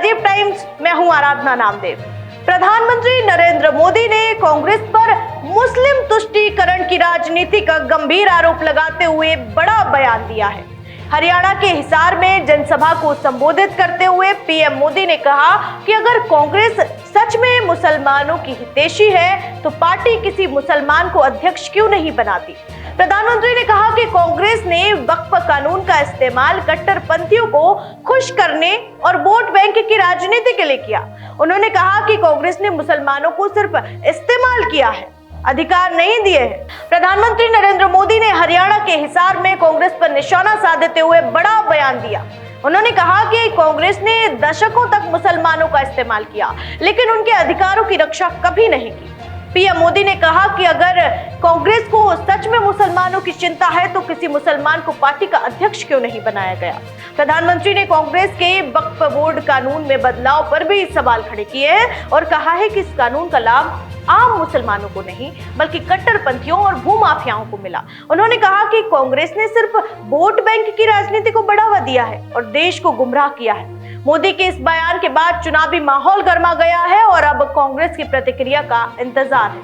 प्रायदीप times, मैं हूं आराधना नामदेव। प्रधानमंत्री नरेंद्र मोदी ने कांग्रेस पर मुस्लिम तुष्टीकरण की राजनीति का गंभीर आरोप लगाते हुए बड़ा बयान दिया है। हरियाणा के हिसार में जनसभा को संबोधित करते हुए पीएम मोदी ने कहा कि अगर कांग्रेस सच में मुसलमानों की हितैषी है तो पार्टी किसी मुसलमान को अध्यक्ष क्यों नहीं बनाती। प्रधानमंत्री ने कहा कि कांग्रेस ने वक्फ कानून का इस्तेमाल कट्टरपंथियों को खुश करने और वोट बैंक की राजनीति के लिए किया। उन्होंने कहा कि कांग्रेस ने मुसलमानों को सिर्फ इस्तेमाल किया है, अधिकार नहीं दिए हैं। प्रधानमंत्री नरेंद्र मोदी ने हरियाणा के हिसार में कांग्रेस पर निशाना साधते हुए बड़ा बयान दिया। उन्होंने कहा कि कांग्रेस ने दशकों तक मुसलमानों का इस्तेमाल किया, लेकिन उनके अधिकारों की रक्षा कभी नहीं की। पीएम मोदी ने कहा कि अगर कांग्रेस को सच में मुसलमानों की चिंता है तो किसी मुसलमान को पार्टी का अध्यक्ष क्यों नहीं बनाया गया। प्रधानमंत्री ने कांग्रेस के वक्फ बोर्ड कानून में बदलाव पर भी सवाल खड़े किए हैं और कहा है कि इस कानून का लाभ आम मुसलमानों को नहीं बल्कि कट्टरपंथियों और भूमाफियाओं को मिला। उन्होंने कहा कि कांग्रेस ने सिर्फ वोट बैंक की राजनीति को बढ़ावा दिया है और देश को गुमराह किया है। मोदी के इस बयान के बाद चुनावी माहौल गर्मा गया है और अब कांग्रेस की प्रतिक्रिया का इंतजार है।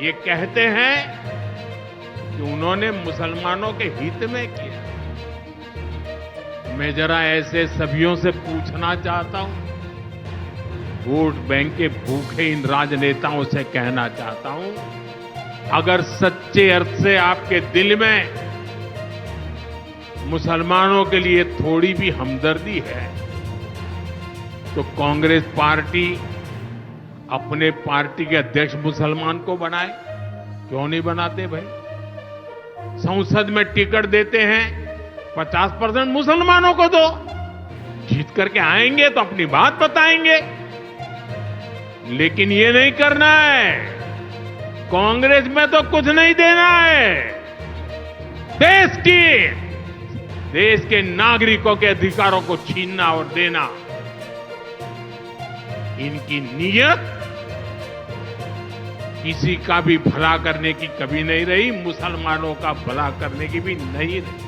ये कहते हैं कि उन्होंने मुसलमानों के हित में किया। मैं जरा ऐसे सभियों से पूछना चाहता हूं, वोट बैंक के भूखे इन राजनेताओं से कहना चाहता हूं, अगर सच्चे अर्थ से आपके दिल में मुसलमानों के लिए थोड़ी भी हमदर्दी है तो कांग्रेस पार्टी अपने पार्टी के अध्यक्ष मुसलमान को बनाए। क्यों नहीं बनाते भाई? संसद में टिकट देते हैं 50% मुसलमानों को दो, जीत करके आएंगे तो अपनी बात बताएंगे। लेकिन ये नहीं करना है। कांग्रेस में तो कुछ नहीं देना है। देश के नागरिकों के अधिकारों को छीनना और देना, इनकी नीयत किसी का भी भला करने की कभी नहीं रही, मुसलमानों का भला करने की भी नहीं रही।